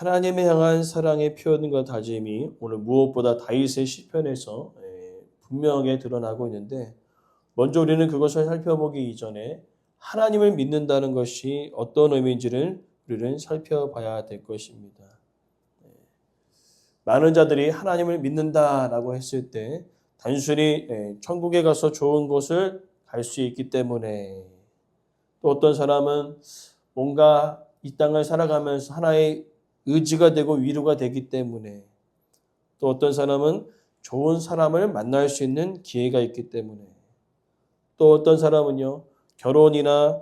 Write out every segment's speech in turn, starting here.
하나님을 향한 사랑의 표현과 다짐이 오늘 무엇보다 다윗의 시편에서 분명하게 드러나고 있는데, 먼저 우리는 그것을 살펴보기 이전에 하나님을 믿는다는 것이 어떤 의미인지를 우리는 살펴봐야 될 것입니다. 많은 자들이 하나님을 믿는다라고 했을 때 단순히 천국에 가서 좋은 곳을 갈 수 있기 때문에, 또 어떤 사람은 뭔가 이 땅을 살아가면서 하나의 의지가 되고 위로가 되기 때문에, 또 어떤 사람은 좋은 사람을 만날 수 있는 기회가 있기 때문에, 또 어떤 사람은요 결혼이나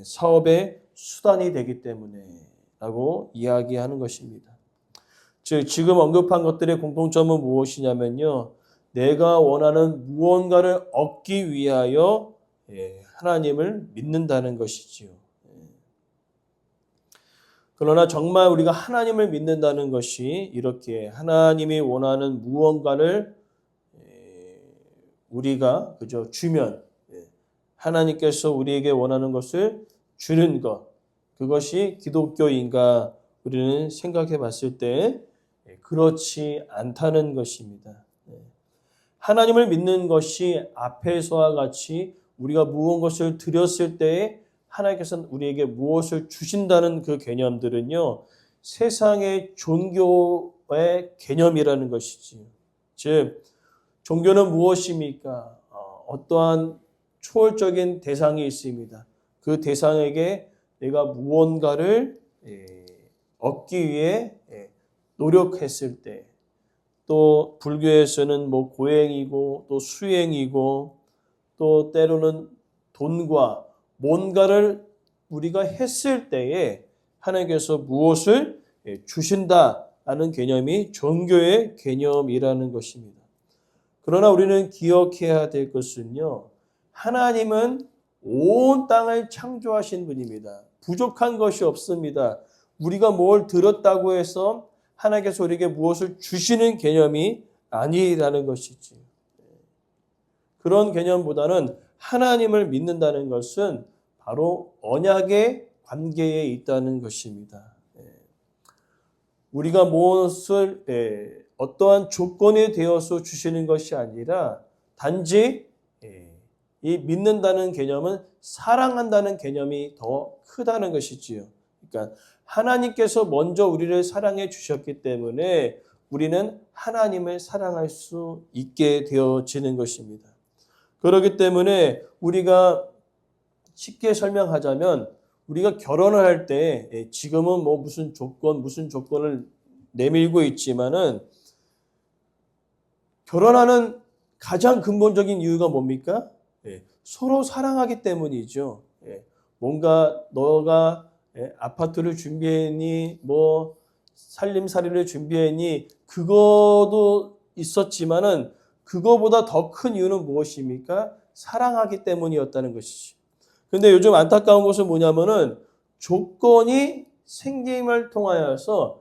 사업의 수단이 되기 때문에 라고 이야기하는 것입니다. 즉 지금 언급한 것들의 공통점은 무엇이냐면요, 내가 원하는 무언가를 얻기 위하여 하나님을 믿는다는 것이지요. 그러나 정말 우리가 하나님을 믿는다는 것이 이렇게 하나님이 원하는 무언가를 우리가 그저 주면, 하나님께서 우리에게 원하는 것을 주는 것, 그것이 기독교인가 우리는 생각해 봤을 때 그렇지 않다는 것입니다. 하나님을 믿는 것이 앞에서와 같이 우리가 무엇을 드렸을 때에 하나님께서는 우리에게 무엇을 주신다는 그 개념들은요, 세상의 종교의 개념이라는 것이지. 즉 종교는 무엇입니까? 어떠한 초월적인 대상이 있습니다. 그 대상에게 내가 무언가를 얻기 위해 노력했을 때, 또 불교에서는 뭐 고행이고 또 수행이고 또 때로는 돈과 뭔가를 우리가 했을 때에 하나님께서 무엇을 주신다라는 개념이 종교의 개념이라는 것입니다. 그러나 우리는 기억해야 될 것은요, 하나님은 온 땅을 창조하신 분입니다. 부족한 것이 없습니다. 우리가 뭘 들었다고 해서 하나님께서 우리에게 무엇을 주시는 개념이 아니라는 것이지. 그런 개념보다는 하나님을 믿는다는 것은 바로 언약의 관계에 있다는 것입니다. 우리가 무엇을 어떠한 조건에 되어서 주시는 것이 아니라 단지 이 믿는다는 개념은 사랑한다는 개념이 더 크다는 것이지요. 그러니까 하나님께서 먼저 우리를 사랑해 주셨기 때문에 우리는 하나님을 사랑할 수 있게 되어지는 것입니다. 그렇기 때문에 우리가 쉽게 설명하자면, 우리가 결혼을 할 때 지금은 뭐 무슨 조건을 내밀고 있지만은, 결혼하는 가장 근본적인 이유가 뭡니까? 서로 사랑하기 때문이죠. 뭔가 너가 아파트를 준비했니, 뭐 살림살이를 준비했니, 그거도 있었지만은 그거보다 더 큰 이유는 무엇입니까? 사랑하기 때문이었다는 것이죠. 근데 요즘 안타까운 것은 뭐냐면은 조건이 생김을 통하여서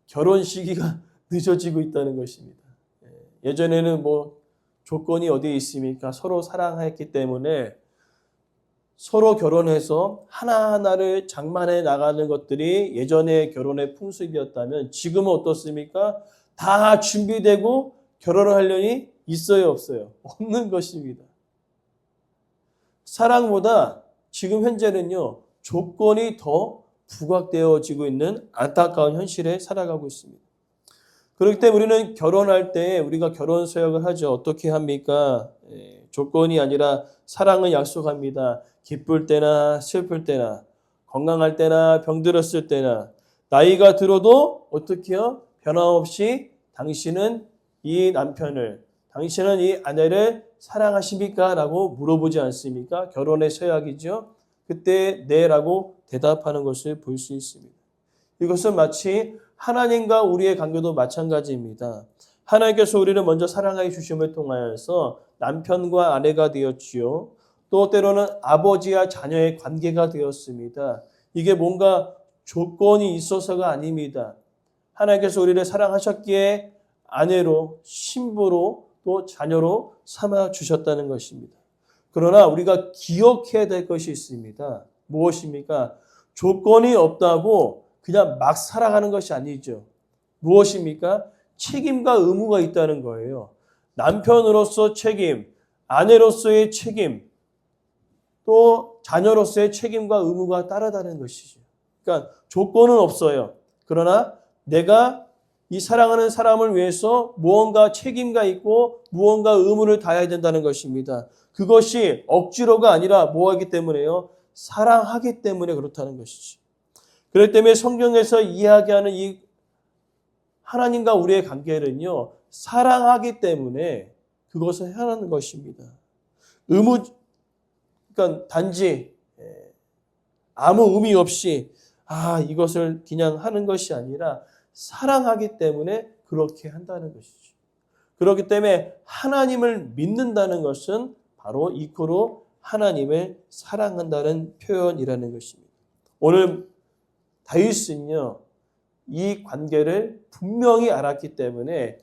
결혼 시기가 늦어지고 있다는 것입니다. 예전에는 뭐 조건이 어디에 있습니까? 서로 사랑했기 때문에 서로 결혼해서 하나하나를 장만해 나가는 것들이 예전의 결혼의 풍습이었다면, 지금은 어떻습니까? 다 준비되고 결혼을 하려니 있어요, 없어요? 없는 것입니다. 사랑보다 지금 현재는요, 조건이 더 부각되어지고 있는 안타까운 현실에 살아가고 있습니다. 그렇기 때문에 우리는 결혼할 때 우리가 결혼 서약을 하죠. 어떻게 합니까? 조건이 아니라 사랑을 약속합니다. 기쁠 때나 슬플 때나, 건강할 때나 병들었을 때나, 나이가 들어도 어떻게요? 변함없이 당신은 이 남편을, 당신은 이 아내를 사랑하십니까? 라고 물어보지 않습니까? 결혼의 서약이죠. 그때 네라고 대답하는 것을 볼 수 있습니다. 이것은 마치 하나님과 우리의 관계도 마찬가지입니다. 하나님께서 우리를 먼저 사랑하여 주심을 통하여서 남편과 아내가 되었지요. 또 때로는 아버지와 자녀의 관계가 되었습니다. 이게 뭔가 조건이 있어서가 아닙니다. 하나님께서 우리를 사랑하셨기에 아내로, 신부로, 또 자녀로 삼아 주셨다는 것입니다. 그러나 우리가 기억해야 될 것이 있습니다. 무엇입니까? 조건이 없다고 그냥 막 살아가는 것이 아니죠. 무엇입니까? 책임과 의무가 있다는 거예요. 남편으로서 책임, 아내로서의 책임, 또 자녀로서의 책임과 의무가 따르다는 것이죠. 그러니까 조건은 없어요. 그러나 내가 이 사랑하는 사람을 위해서 무언가 책임가 있고 무언가 의무를 다해야 된다는 것입니다. 그것이 억지로가 아니라 뭐하기 때문에요? 사랑하기 때문에 그렇다는 것이죠. 그렇기 때문에 성경에서 이야기하는 이 하나님과 우리의 관계는요, 사랑하기 때문에 그것을 하는 것입니다. 의무, 그러니까 단지 아무 의미 없이 이것을 그냥 하는 것이 아니라 사랑하기 때문에 그렇게 한다는 것이죠. 그렇기 때문에 하나님을 믿는다는 것은 바로 이코로 하나님을 사랑한다는 표현이라는 것입니다. 오늘 다윗은요, 이 관계를 분명히 알았기 때문에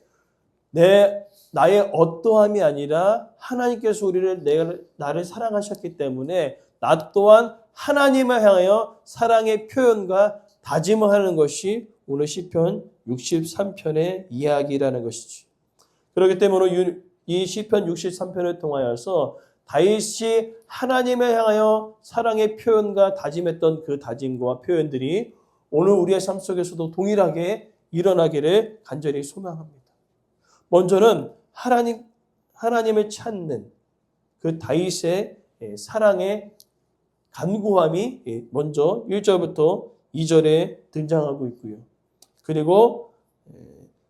나의 어떠함이 아니라 하나님께서 나를 사랑하셨기 때문에 나 또한 하나님을 향하여 사랑의 표현과 다짐을 하는 것이 오늘 시편 63편의 이야기라는 것이죠. 그렇기 때문에 이 시편 63편을 통하여서 다윗이 하나님을 향하여 사랑의 표현과 다짐했던 그 다짐과 표현들이 오늘 우리의 삶 속에서도 동일하게 일어나기를 간절히 소망합니다. 먼저는 하나님을 찾는 그 다윗의 사랑의 간구함이 먼저 1절부터 2절에 등장하고 있고요. 그리고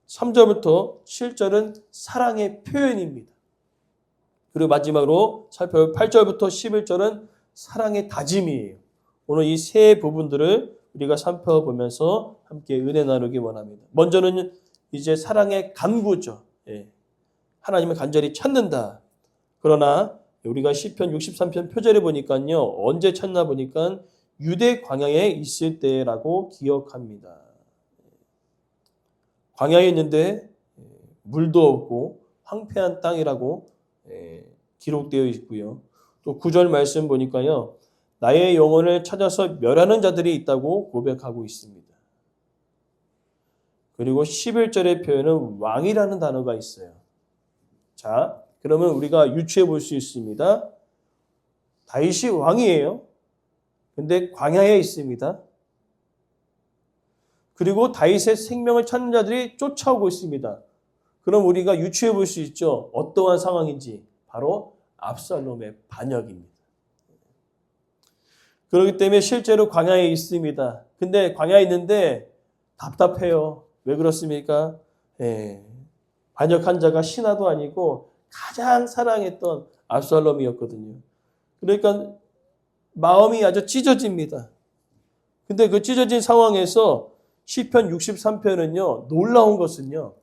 3절부터 7절은 사랑의 표현입니다. 그리고 마지막으로 살펴볼 8절부터 11절은 사랑의 다짐이에요. 오늘 이 세 부분들을 우리가 살펴보면서 함께 은혜 나누기 원합니다. 먼저는 이제 사랑의 간구죠. 하나님을 간절히 찾는다. 그러나 우리가 시편 63편 표절에 보니까요. 언제 찾나 보니까 유대 광야에 있을 때라고 기억합니다. 광야에 있는데 물도 없고 황폐한 땅이라고 기록되어 있고요. 또 9절 말씀 보니까요. 나의 영혼을 찾아서 멸하는 자들이 있다고 고백하고 있습니다. 그리고 11절의 표현은 왕이라는 단어가 있어요. 자, 그러면 우리가 유추해 볼 수 있습니다. 다윗이 왕이에요. 근데 광야에 있습니다. 그리고 다윗의 생명을 찾는 자들이 쫓아오고 있습니다. 그럼 우리가 유추해 볼 수 있죠. 어떠한 상황인지. 바로 압살롬의 반역입니다. 그렇기 때문에 실제로 광야에 있습니다. 근데 광야에 있는데 답답해요. 왜 그렇습니까? 반역한 자가 신하도 아니고 가장 사랑했던 압살롬이었거든요. 그러니까 마음이 아주 찢어집니다. 근데 그 찢어진 상황에서 시편 63편은요. 놀라운 것은요.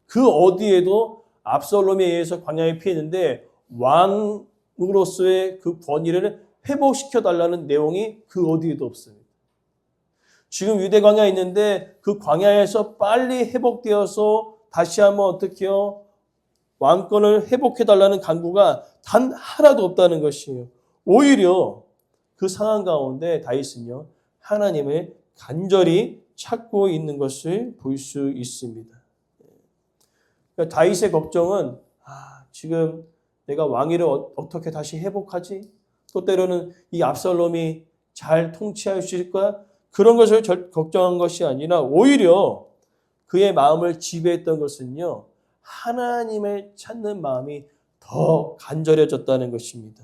그 어디에도 압살롬에 의해서 광야에 피했는데 왕으로서의 그 권위를 회복시켜달라는 내용이 그 어디에도 없습니다. 지금 유대 광야에 있는데 그 광야에서 빨리 회복되어서 다시 한번 어떻게요? 왕권을 회복해달라는 간구가 단 하나도 없다는 것이에요. 오히려 그 상황 가운데 다윗은요. 하나님을 간절히 찾고 있는 것을 볼 수 있습니다. 그러니까 다윗의 걱정은 지금 내가 왕위를 어떻게 다시 회복하지? 또 때로는 이 압살롬이 잘 통치할 수 있을까? 그런 것을 걱정한 것이 아니라 오히려 그의 마음을 지배했던 것은요. 하나님을 찾는 마음이 더 간절해졌다는 것입니다.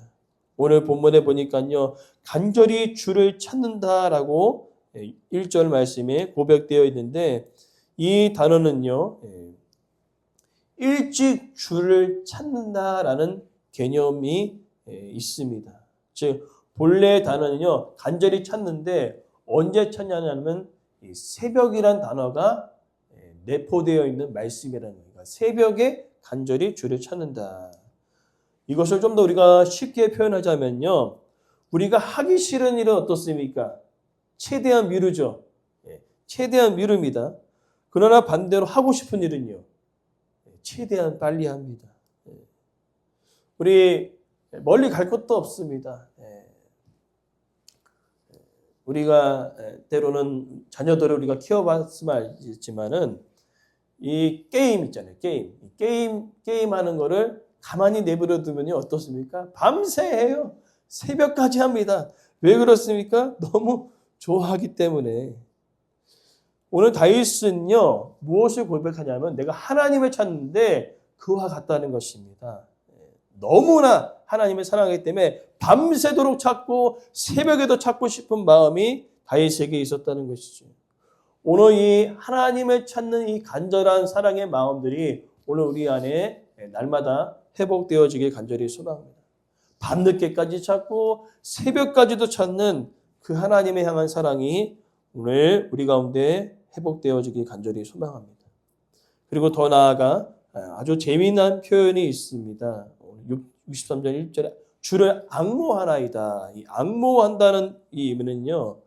오늘 본문에 보니까요. 간절히 주를 찾는다라고 1절 말씀에 고백되어 있는데 이 단어는요. 일찍 주를 찾는다라는 개념이 있습니다. 즉 본래 단어는요. 간절히 찾는데 언제 찾냐면 새벽이란 단어가 내포되어 있는 말씀이라는 거예요. 새벽에 간절히 주를 찾는다. 이것을 좀 더 우리가 쉽게 표현하자면요. 우리가 하기 싫은 일은 어떻습니까? 최대한 미루죠. 최대한 미룹니다. 그러나 반대로 하고 싶은 일은요. 최대한 빨리 합니다. 우리 멀리 갈 것도 없습니다. 우리가 때로는 자녀들을 우리가 키워봤으면 알지만은 이 게임 있잖아요. 게임 하는 거를 가만히 내버려 두면요 어떻습니까? 밤새 해요. 새벽까지 합니다. 왜 그렇습니까? 너무 좋아하기 때문에. 오늘 다윗은요 무엇을 고백하냐면 내가 하나님을 찾는데 그와 같다는 것입니다. 너무나 하나님을 사랑하기 때문에 밤새도록 찾고 새벽에도 찾고 싶은 마음이 다윗에게 있었다는 것이죠. 오늘 이 하나님을 찾는 이 간절한 사랑의 마음들이 오늘 우리 안에 날마다 회복되어지길 간절히 소망합니다. 밤늦게까지 찾고 새벽까지도 찾는 그 하나님을 향한 사랑이 오늘 우리 가운데 회복되어지길 간절히 소망합니다. 그리고 더 나아가 아주 재미난 표현이 있습니다. 63절 1절에 주를 앙모하나이다. 이 앙모한다는 이 의미는요.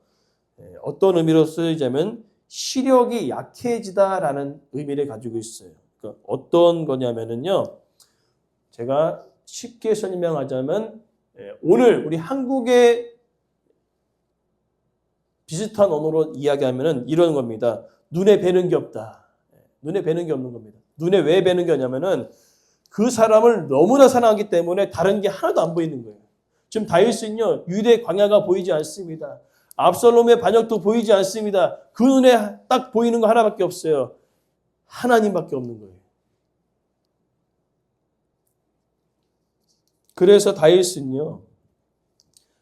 어떤 의미로 쓰이자면 시력이 약해지다라는 의미를 가지고 있어요. 그러니까 어떤 거냐면은요. 제가 쉽게 설명하자면 오늘 우리 한국의 비슷한 언어로 이야기하면은 이런 겁니다. 눈에 뵈는 게 없다. 눈에 뵈는 게 없는 겁니다. 눈에 왜 뵈는 게 없냐면은 그 사람을 너무나 사랑하기 때문에 다른 게 하나도 안 보이는 거예요. 지금 다윗은요. 유대 광야가 보이지 않습니다. 압살롬의 반역도 보이지 않습니다. 그 눈에 딱 보이는 거 하나밖에 없어요. 하나님밖에 없는 거예요. 그래서 다윗은요.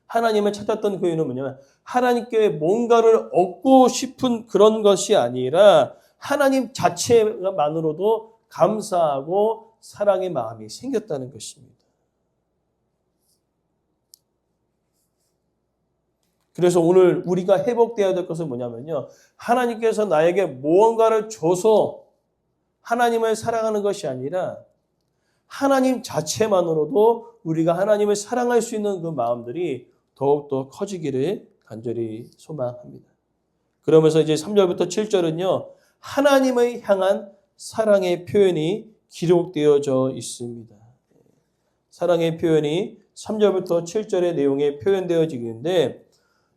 하나님을 찾았던 그 이유는 뭐냐면 하나님께 뭔가를 얻고 싶은 그런 것이 아니라 하나님 자체만으로도 감사하고 사랑의 마음이 생겼다는 것입니다. 그래서 오늘 우리가 회복되어야 될 것은 뭐냐면요. 하나님께서 나에게 무언가를 줘서 하나님을 사랑하는 것이 아니라 하나님 자체만으로도 우리가 하나님을 사랑할 수 있는 그 마음들이 더욱더 커지기를 간절히 소망합니다. 그러면서 이제 3절부터 7절은요. 하나님을 향한 사랑의 표현이 기록되어져 있습니다. 사랑의 표현이 3절부터 7절의 내용에 표현되어지는데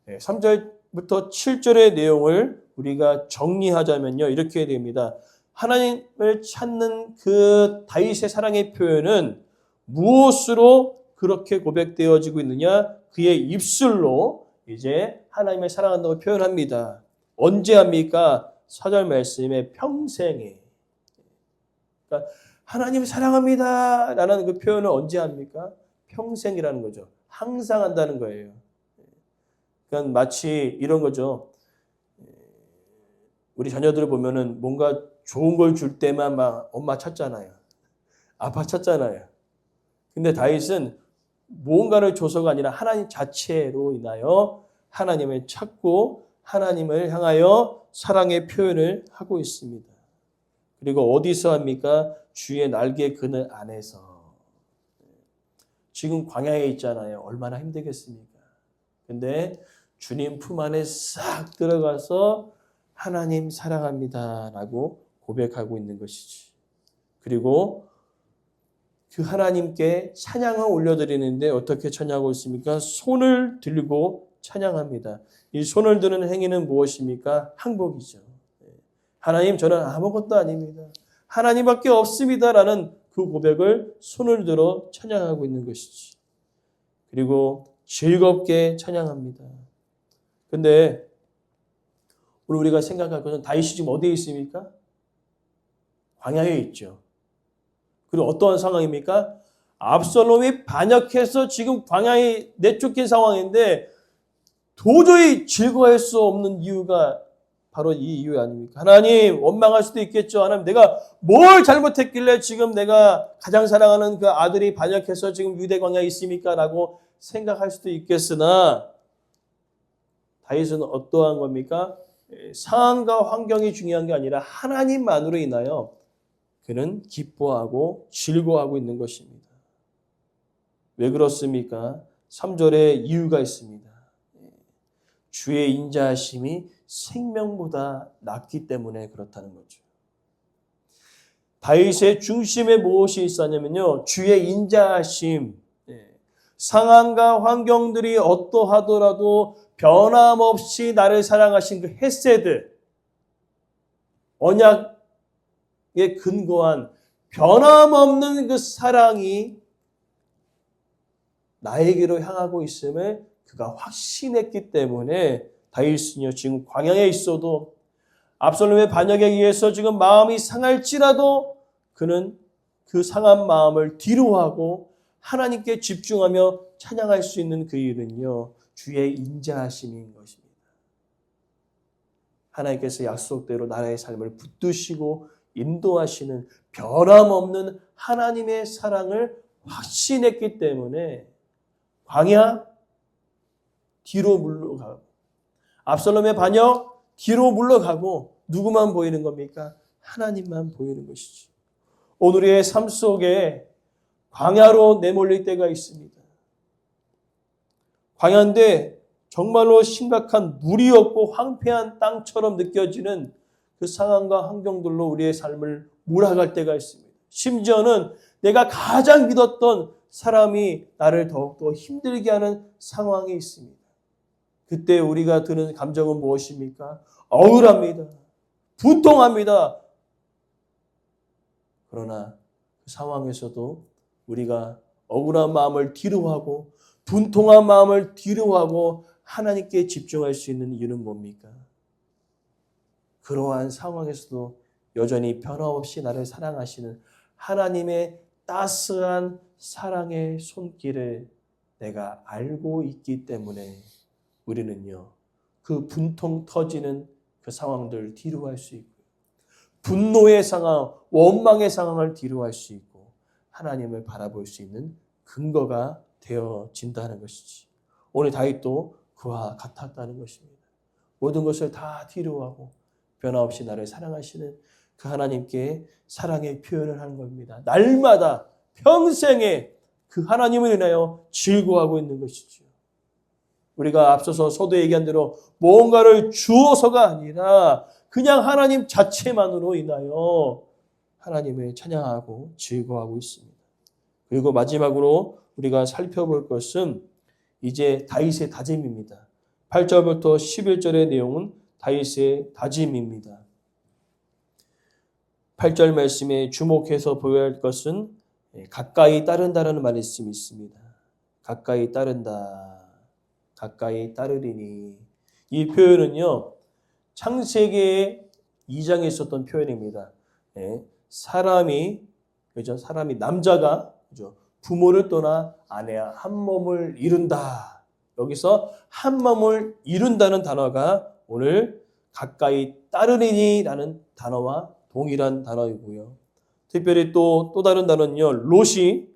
3절부터 7절의 내용을 우리가 정리하자면요. 이렇게 됩니다. 하나님을 찾는 그 다윗의 사랑의 표현은 무엇으로 그렇게 고백되어지고 있느냐? 그의 입술로 이제 하나님을 사랑한다고 표현합니다. 언제 합니까? 4절 말씀에 평생에. 그러니까 하나님 사랑합니다 라는 그 표현을 언제 합니까? 평생이라는 거죠. 항상 한다는 거예요. 그러니까 마치 이런 거죠. 우리 자녀들을 보면은 뭔가 좋은 걸 줄 때만 막 엄마 찾잖아요. 아빠 찾잖아요. 근데 다윗은 무언가를 줘서가 아니라 하나님 자체로 인하여 하나님을 찾고 하나님을 향하여 사랑의 표현을 하고 있습니다. 그리고 어디서 합니까? 주의 날개 그늘 안에서. 지금 광야에 있잖아요. 얼마나 힘들겠습니까? 근데 주님 품 안에 싹 들어가서 하나님 사랑합니다 라고 고백하고 있는 것이지. 그리고 그 하나님께 찬양을 올려드리는데 어떻게 찬양하고 있습니까? 손을 들고 찬양합니다. 이 손을 드는 행위는 무엇입니까? 항복이죠. 하나님 저는 아무것도 아닙니다. 하나님밖에 없습니다라는 그 고백을 손을 들어 찬양하고 있는 것이지. 그리고 즐겁게 찬양합니다. 근데 오늘 우리가 생각할 것은 다윗이 지금 어디에 있습니까? 광야에 있죠. 그리고 어떠한 상황입니까? 압살롬이 반역해서 지금 광야에 내쫓긴 상황인데 도저히 즐거워할 수 없는 이유가 바로 이 이유 아닙니까? 하나님 원망할 수도 있겠죠. 하나님 내가 뭘 잘못했길래 지금 내가 가장 사랑하는 그 아들이 반역해서 지금 유대 광야에 있습니까? 라고 생각할 수도 있겠으나 다윗은 어떠한 겁니까? 상황과 환경이 중요한 게 아니라 하나님만으로 인하여 그는 기뻐하고 즐거워하고 있는 것입니다. 왜 그렇습니까? 3절에 이유가 있습니다. 주의 인자하심이 생명보다 낫기 때문에 그렇다는 거죠. 다윗의 중심에 무엇이 있었냐면요. 주의 인자하심. 상황과 환경들이 어떠하더라도 변함없이 나를 사랑하신 그 헤세드, 언약에 근거한 변함없는 그 사랑이 나에게로 향하고 있음을 그가 확신했기 때문에 다윗은요, 지금 광야에 있어도 압살롬의 반역에 의해서 지금 마음이 상할지라도 그는 그 상한 마음을 뒤로하고 하나님께 집중하며 찬양할 수 있는 그 일은요, 주의 인자하심인 것입니다. 하나님께서 약속대로 나라의 삶을 붙드시고 인도하시는 변함없는 하나님의 사랑을 확신했기 때문에 광야 뒤로 물러가고 압살롬의 반역 뒤로 물러가고 누구만 보이는 겁니까? 하나님만 보이는 것이죠. 오늘의 삶 속에 광야로 내몰릴 때가 있습니다. 광야인데 정말로 심각한 물이 없고 황폐한 땅처럼 느껴지는 그 상황과 환경들로 우리의 삶을 몰아갈 때가 있습니다. 심지어는 내가 가장 믿었던 사람이 나를 더욱더 힘들게 하는 상황이 있습니다. 그때 우리가 드는 감정은 무엇입니까? 억울합니다. 분통합니다. 그러나 그 상황에서도 우리가 억울한 마음을 뒤로하고 분통한 마음을 뒤로하고 하나님께 집중할 수 있는 이유는 뭡니까? 그러한 상황에서도 여전히 변함없이 나를 사랑하시는 하나님의 따스한 사랑의 손길을 내가 알고 있기 때문에 우리는요, 그 분통 터지는 그 상황들을 뒤로할 수 있고 분노의 상황, 원망의 상황을 뒤로할 수 있고 하나님을 바라볼 수 있는 근거가 되어진다는 것이지. 오늘 다윗도 그와 같았다는 것입니다. 모든 것을 다 뒤로하고 변함없이 나를 사랑하시는 그 하나님께 사랑의 표현을 하는 겁니다. 날마다 평생에 그 하나님을 인하여 즐거워하고 있는 것이죠. 우리가 앞서서 서도 얘기한 대로 뭔가를 주어서가 아니라 그냥 하나님 자체만으로 인하여 하나님을 찬양하고 즐거워하고 있습니다. 그리고 마지막으로 우리가 살펴볼 것은 이제 다윗의 다짐입니다. 8절부터 11절의 내용은 다윗의 다짐입니다. 8절 말씀에 주목해서 보여야 할 것은 가까이 따른다라는 말씀이 있습니다. 가까이 따른다. 가까이 따르리니. 이 표현은요, 창세기 2장에 있었던 표현입니다. 사람이 남자가 부모를 떠나 아내와 한 몸을 이룬다. 여기서 한 몸을 이룬다는 단어가 오늘 가까이 따르리니라는 단어와 동일한 단어이고요. 특별히 또 다른 단어는요, 룻이죠,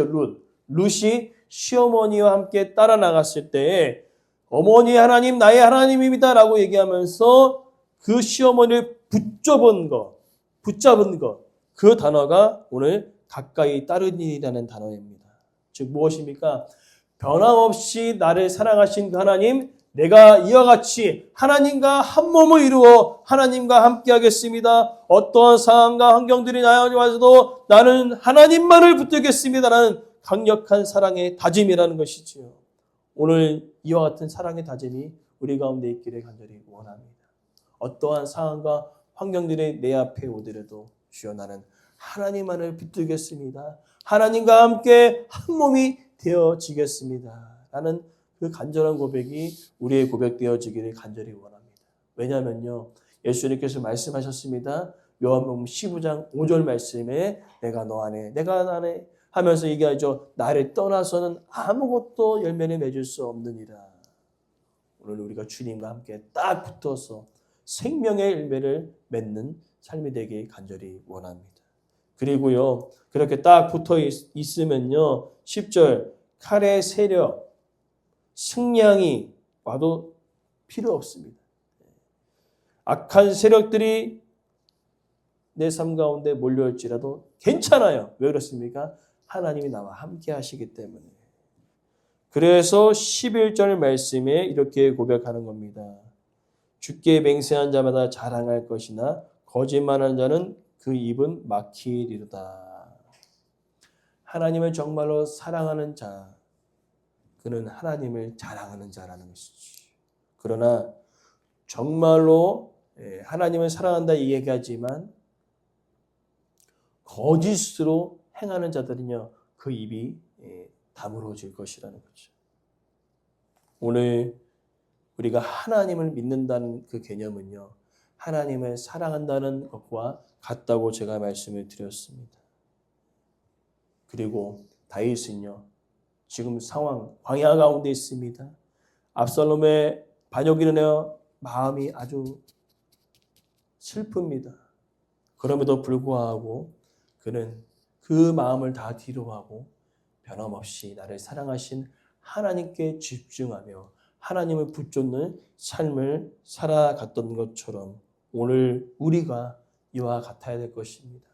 룻. 룻이 시어머니와 함께 따라 나갔을 때 어머니 하나님, 나의 하나님입니다 라고 얘기하면서 그 시어머니를 붙잡은 것, 그 단어가 오늘 가까이 따르니라는 단어입니다. 즉 무엇입니까? 변함없이 나를 사랑하신 그 하나님, 내가 이와 같이 하나님과 한 몸을 이루어 하나님과 함께 하겠습니다. 어떠한 상황과 환경들이 나에게 와서도 나는 하나님만을 붙들겠습니다라는 강력한 사랑의 다짐이라는 것이지요. 오늘 이와 같은 사랑의 다짐이 우리 가운데 있기를 간절히 원합니다. 어떠한 상황과 환경들이 내 앞에 오더라도 주여 나는 하나님만을 붙들겠습니다. 하나님과 함께 한 몸이 되어지겠습니다. 라는 그 간절한 고백이 우리의 고백되어지기를 간절히 원합니다. 왜냐하면요, 예수님께서 말씀하셨습니다. 요한복음 15장 5절 말씀에 내가 너 안에 내가 나 안에 하면서 얘기하죠. 나를 떠나서는 아무것도 열매를 맺을 수 없느니라. 오늘 우리가 주님과 함께 딱 붙어서 생명의 열매를 맺는 삶이 되길 간절히 원합니다. 그리고요, 그렇게 딱 붙어 있으면요, 10절 칼의 세력, 승량이 와도 필요 없습니다. 악한 세력들이 내 삶 가운데 몰려올지라도 괜찮아요. 왜 그렇습니까? 하나님이 나와 함께 하시기 때문에. 그래서 11절 말씀에 이렇게 고백하는 겁니다. 주께 맹세한 자마다 자랑할 것이나 거짓말하는 자는 그 입은 막히리로다. 하나님을 정말로 사랑하는 자, 그 그는 하나님을 자랑하는 자라는 것이지. 그러나 정말로 하나님을 사랑한다 얘기하지만 거짓으로 행하는 자들은요, 그 입이 다물어질 것이라는 거죠. 오늘 우리가 하나님을 믿는다는 그 개념은요, 하나님을 사랑한다는 것과 같다고 제가 말씀을 드렸습니다. 그리고 다윗은요, 지금 상황, 광야 가운데 있습니다. 압살롬의 반역으로 인하여 마음이 아주 슬픕니다. 그럼에도 불구하고 그는 그 마음을 다 뒤로하고 변함없이 나를 사랑하신 하나님께 집중하며 하나님을 붙잡는 삶을 살아갔던 것처럼 오늘 우리가 이와 같아야 될 것입니다.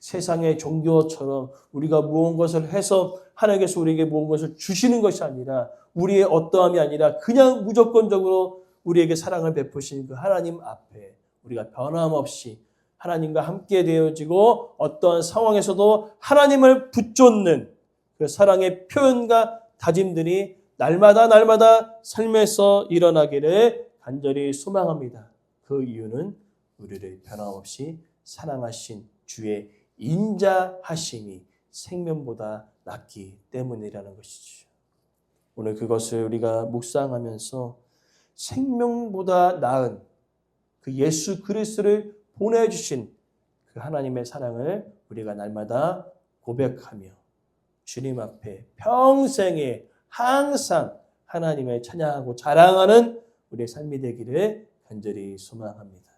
세상의 종교처럼 우리가 무언가를 해서 하나님께서 우리에게 무언가를 주시는 것이 아니라 우리의 어떠함이 아니라 그냥 무조건적으로 우리에게 사랑을 베푸신 그 하나님 앞에 우리가 변함없이 하나님과 함께 되어지고 어떠한 상황에서도 하나님을 붙잡는 그 사랑의 표현과 다짐들이 날마다 삶에서 일어나기를 간절히 소망합니다. 그 이유는 우리를 변함없이 사랑하신 주의 인자하심이 생명보다 낫기 때문이라는 것이죠. 오늘 그것을 우리가 묵상하면서 생명보다 나은 그 예수 그리스도를 보내주신 그 하나님의 사랑을 우리가 날마다 고백하며 주님 앞에 평생에 항상 하나님을 찬양하고 자랑하는 우리의 삶이 되기를 간절히 소망합니다.